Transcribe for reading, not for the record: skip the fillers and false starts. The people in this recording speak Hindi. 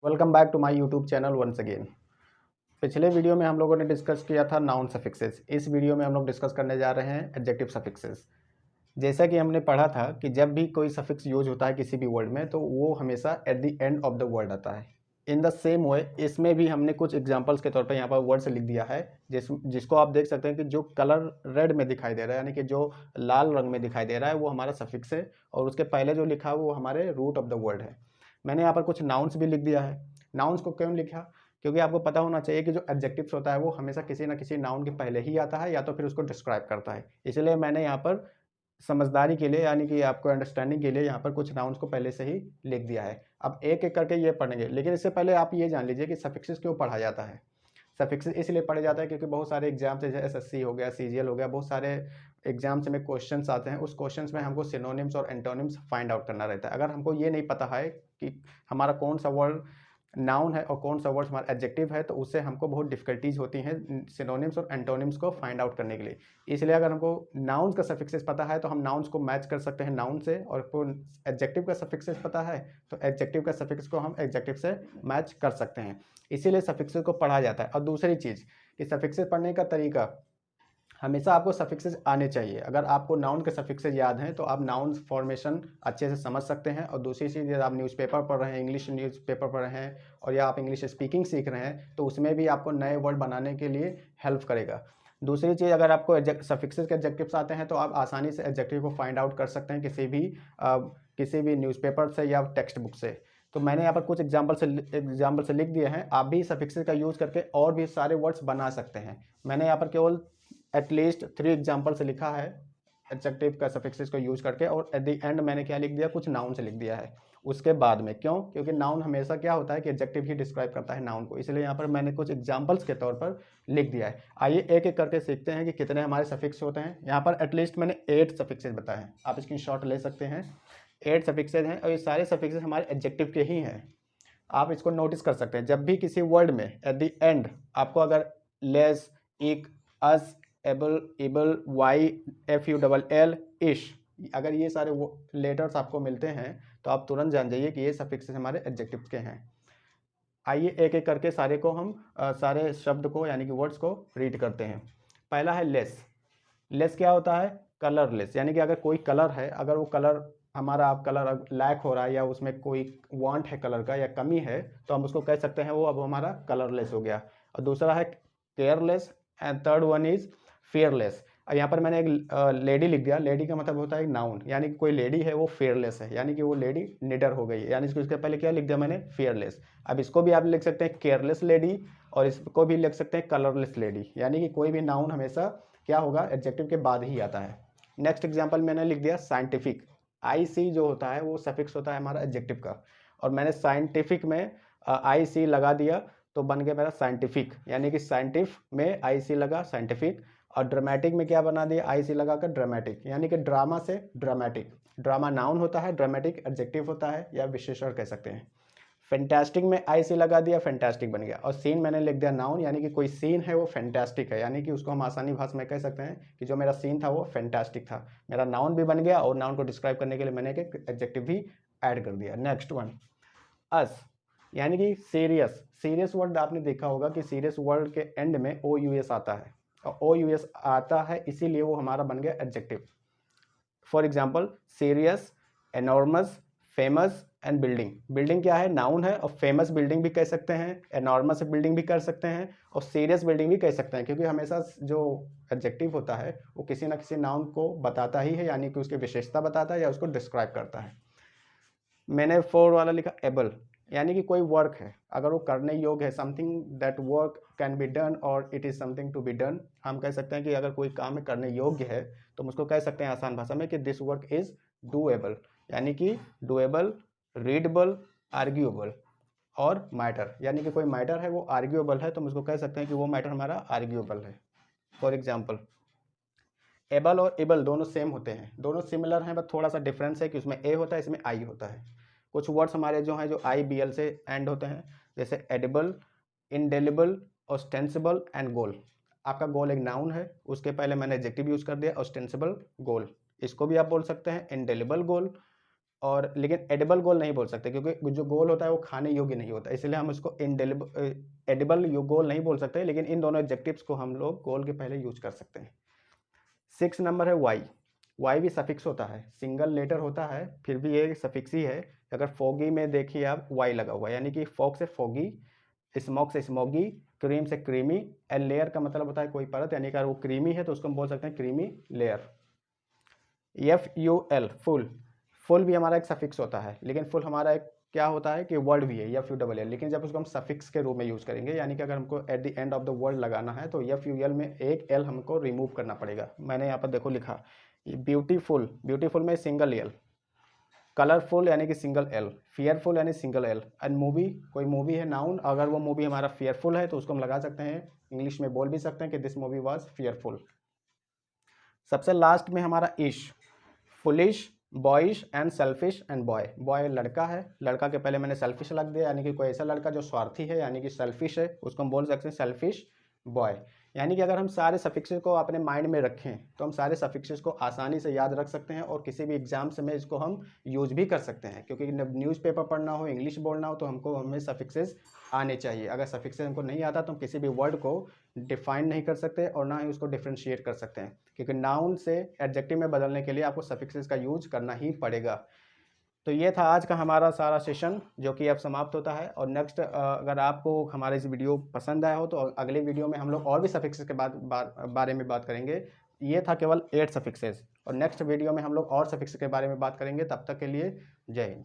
Welcome back to my YouTube channel once again. पिछले वीडियो में हम लोगों ने डिस्कस किया था नाउन सफिक्सेस। इस वीडियो में हम लोग डिस्कस करने जा रहे हैं एडजेक्टिव सफिक्सेस। जैसा कि हमने पढ़ा था कि जब भी कोई सफिक्स यूज होता है किसी भी वर्ड में तो वो हमेशा at the end of the word आता है। इन द सेम वे इसमें भी हमने कुछ एग्जांपल्स के तौर पर यहाँ पर वर्ड्स लिख दिया है जिसको आप देख सकते हैं कि जो कलर रेड में दिखाई दे रहा है यानी कि जो लाल रंग में दिखाई दे रहा है वो हमारा सफिक्स है और उसके पहले जो लिखा है वो हमारे रूट ऑफ द वर्ड है। मैंने यहाँ पर कुछ नाउन्स भी लिख दिया है। नाउन्स को क्यों लिखा? क्योंकि आपको पता होना चाहिए कि जो एडजेक्टिव्स होता है वो हमेशा किसी ना किसी नाउन के पहले ही आता है या तो फिर उसको डिस्क्राइब करता है। इसलिए मैंने यहाँ पर समझदारी के लिए यानी कि आपको अंडरस्टैंडिंग के लिए यहाँ पर कुछ नाउन्स को पहले से ही लिख दिया है। अब एक एक करके ये पढ़ेंगे, लेकिन इससे पहले आप ये जान लीजिए कि सफिक्सेस क्यों पढ़ा जाता है। सफिक्सेस इसलिए पढ़ा जाता है क्योंकि बहुत सारे एग्जाम्स जैसे एसएससी हो गया, सीजीएल हो गया, बहुत सारे एग्जाम्स में क्वेश्चंस आते हैं। उस क्वेश्चंस में हमको सिनोनिम्स और एंटोनिम्स फाइंड आउट करना रहता है। अगर हमको ये नहीं पता है कि हमारा कौन सा वर्ड नाउन है और कौन सा वर्ड हमारा एडजेक्टिव है तो उससे हमको बहुत डिफिकल्टीज होती हैं सिनोनिम्स और एंटोनिम्स को फाइंड आउट करने के लिए। इसलिए अगर हमको नाउन्स का सफिक्सेस पता है तो हम नाउन्स को मैच कर सकते हैं नाउन से, और एडजेक्टिव का सफिक्सेस पता है तो एडजेक्टिव का सफिक्स को हम एडजेक्टिव से मैच कर सकते हैं। इसीलिए सफिक्सेस को पढ़ा जाता है। और दूसरी चीज़ कि सफिक्सेस पढ़ने का तरीका, हमेशा आपको सफिक्सेस आने चाहिए। अगर आपको नाउन के सफिक्सेस याद हैं तो आप नाउन फॉर्मेशन अच्छे से समझ सकते हैं। और दूसरी चीज़, यदि आप न्यूज़पेपर पढ़ रहे हैं, इंग्लिश न्यूज़पेपर पढ़ रहे हैं और या आप इंग्लिश स्पीकिंग सीख रहे हैं तो उसमें भी आपको नए वर्ड बनाने के लिए हेल्प करेगा। दूसरी चीज़, अगर आपको सफिक्सेस के एडजेक्टिव्स आते हैं तो आप आसानी से एडजेक्टिव को फाइंड आउट कर सकते हैं किसी भी न्यूज़पेपर से या टेक्स्ट बुक से। तो मैंने यहाँ पर कुछ एग्जाम्पल से लिख दिए हैं। आप भी सफिक्सेस का यूज़ करके और भी सारे वर्ड्स बना सकते हैं। मैंने यहाँ पर केवल एटलीस्ट 3 एग्जाम्पल से लिखा है एडजेक्टिव का सफिक्सेस को यूज करके, और एट द एंड मैंने क्या लिख दिया, कुछ नाउन से लिख दिया है उसके बाद में। क्यों? क्योंकि नाउन हमेशा क्या होता है कि एडजेक्टिव ही डिस्क्राइब करता है नाउन को, इसलिए यहाँ पर मैंने कुछ एग्जाम्पल्स के तौर पर लिख दिया है। आइए एक एक करके सीखते हैं कि कितने हमारे सफिक्स होते हैं। यहाँ पर एटलीस्ट मैंने 8 सफिक्सेस बताए हैं, आप इसकी शॉट ले सकते हैं। 8 सफिक्सेस हैं और ये सारे सफिक्सेस हमारे एडजेक्टिव के ही हैं। आप इसको नोटिस कर सकते हैं, जब भी किसी वर्ड में एट द एंड आपको अगर less, ic, ous, able, able, Y, F U double L, ish, अगर ये सारे लेटर्स आपको मिलते हैं तो आप तुरंत जान जाइए कि ये सफिक्सेस हमारे एडजेक्टिव्स के हैं। आइए एक एक करके सारे को हम सारे शब्द को यानी कि वर्ड्स को रीड करते हैं। पहला है लेस। लेस क्या होता है? कलरलेस, यानी कि अगर कोई कलर है, अगर वो कलर हमारा आप कलर लैक हो रहा है या उसमें कोई वांट है कलर का या कमी है तो हम उसको कह सकते हैं वो अब हमारा कलरलेस हो गया। और दूसरा है careless and third one is fearless. यहाँ पर मैंने एक लेडी लिख दिया। लेडी का मतलब होता है एक नाउन, यानी कि कोई लेडी है वो फेयरलेस है, यानी कि वो लेडी निडर हो गई है, यानी इसको इसके पहले क्या लिख दिया मैंने, फेयरलेस। अब इसको भी आप लिख सकते हैं केयरलेस लेडी और इसको भी लिख सकते हैं कलरलेस लेडी, यानी कि कोई भी नाउन हमेशा क्या होगा, एडजेक्टिव के बाद ही आता है। नेक्स्ट एग्जाम्पल मैंने लिख दिया साइंटिफिक। आई सी जो होता है वो सफिक्स होता है हमारा एडजेक्टिव का, और मैंने साइंटिफिक में आई सी लगा दिया तो बन गया मेरा साइंटिफिक, यानी कि साइंटिफ में आई सी लगा साइंटिफिक। और ड्रामेटिक में क्या बना दिया, आई सी लगाकर ड्रामेटिक, यानी कि ड्रामा से ड्रामेटिक। ड्रामा नाउन होता है, ड्रामेटिक एडजेक्टिव होता है या विशेषण कह सकते हैं। फैंटास्टिक में आई सी लगा दिया, फैंटास्टिक बन गया। और सीन मैंने लिख दिया नाउन, यानी कि कोई सीन है वो फैंटास्टिक है, यानी कि उसको हम आसानी भाषा में कह सकते हैं कि जो मेरा सीन था वो फैंटास्टिक था। मेरा नाउन भी बन गया और नाउन को डिस्क्राइब करने के लिए मैंने एक एडजेक्टिव भी ऐड कर दिया। नेक्स्ट वन अस, यानी कि सीरियस। सीरियस वर्ड आपने देखा होगा कि सीरियस वर्ड के एंड में ओ यू एस आता है, और ओ यू एस आता है इसीलिए वो हमारा बन गया adjective. For example serious, enormous, famous and building. Building क्या है, नाउन है, और फेमस बिल्डिंग भी कह सकते हैं, एनॉर्मस बिल्डिंग भी कर सकते हैं और सीरियस बिल्डिंग भी कह सकते हैं, क्योंकि हमेशा जो एडजेक्टिव होता है वो किसी ना किसी नाउन को बताता ही है, यानी कि उसकी विशेषता बताता है या उसको डिस्क्राइब करता है। मैंने 4 वाला लिखा एबल, यानी कि कोई वर्क है अगर वो करने योग्य है, something that work can be done और it is something to be done. हम कह सकते हैं कि अगर कोई काम है करने योग्य है तो हम उसको कह सकते हैं आसान भाषा में कि दिस वर्क इज़ डूएबल, यानी कि डूएबल, रीडेबल, आर्ग्यूएबल और मैटर, यानी कि कोई मैटर है वो आर्ग्यूएबल है तो हम उसको कह सकते हैं कि वो मैटर हमारा आर्ग्यूएबल है। फॉर एग्जाम्पल एबल और एबल दोनों सेम होते हैं, दोनों सिमिलर हैं, बस थोड़ा सा डिफरेंस है कि उसमें ए होता है, इसमें आई होता है। कुछ वर्ड्स हमारे जो हैं जो आई बी एल से एंड होते हैं, जैसे एडिबल, इंडेलिबल, ऑस्टेंसिबल एंड गोल। आपका गोल एक नाउन है, उसके पहले मैंने एडजेक्टिव यूज कर दिया ऑस्टेंसिबल गोल। इसको भी आप बोल सकते हैं इंडेलिबल गोल, और लेकिन एडिबल गोल नहीं बोल सकते, क्योंकि जो गोल होता है वो खाने योग्य नहीं होता, इसलिए हम इसको एडिबल गोल नहीं बोल सकते, लेकिन इन दोनों एडजेक्टिव्स को हम लोग गोल के पहले यूज कर सकते हैं। 6 नंबर है वाई। वाई भी सफिक्स होता है, सिंगल लेटर होता है, फिर भी ये सफिक्स ही है। अगर फोगी में देखिए आप वाई लगा हुआ है, यानी कि फॉग से फोगी, स्मोक से स्मोगी, क्रीम से क्रीमी, एंड लेयर का मतलब होता है कोई परत, यानी कि अगर वो क्रीमी है तो उसको हम बोल सकते हैं creamy layer. FUL full. Full भी हमारा एक सफिक्स होता है, लेकिन फुल हमारा एक क्या होता है कि वर्ड भी है FUL, लेकिन जब उसको हम सफिक्स के रूप में यूज़ करेंगे, यानी कि अगर हमको at the end of the word लगाना है तो FUL में एक L हमको रिमूव करना पड़ेगा। मैंने यहाँ पर देखो लिखा ब्यूटीफुल, ब्यूटीफुल में सिंगल L, कलरफुल यानी कि सिंगल L, फियरफुल यानी सिंगल L, एंड मूवी, कोई मूवी है नाउन, अगर वो मूवी हमारा फियरफुल है तो उसको हम लगा सकते हैं, इंग्लिश में बोल भी सकते हैं कि दिस मूवी वॉज फियरफुल। सबसे लास्ट में हमारा इश, foolish, boyish and selfish and boy. Boy लड़का है, लड़का के पहले मैंने सेल्फिश लग दिया, यानी कि कोई ऐसा लड़का जो स्वार्थी है, यानी कि सेल्फिश है, उसको हम बोल सकते हैं सेल्फिश बॉय। यानी कि अगर हम सारे सफिक्सेस को अपने माइंड में रखें तो हम सारे सफिक्सेस को आसानी से याद रख सकते हैं, और किसी भी एग्जाम्स में इसको हम यूज भी कर सकते हैं, क्योंकि न्यूज़पेपर पढ़ना हो, इंग्लिश बोलना हो, तो हमें सफिक्सेस आने चाहिए। अगर सफिक्सेस हमको नहीं आता तो हम किसी भी वर्ड को डिफाइन नहीं कर सकते और ना ही उसको डिफ्रेंशिएट कर सकते हैं, क्योंकि नाउन से एडजेक्टिव में बदलने के लिए आपको सफिक्सेस का यूज करना ही पड़ेगा। तो ये था आज का हमारा सारा सेशन, जो कि अब समाप्त होता है। और नेक्स्ट अगर आपको हमारा इस वीडियो पसंद आया हो तो अगले वीडियो में हम लोग और भी सफिक्सेस के बारे में बात करेंगे। ये था केवल 8 सफिक्सेस, और नेक्स्ट वीडियो में हम लोग और सफिक्स के बारे में बात करेंगे। तब तक के लिए जय हिंद।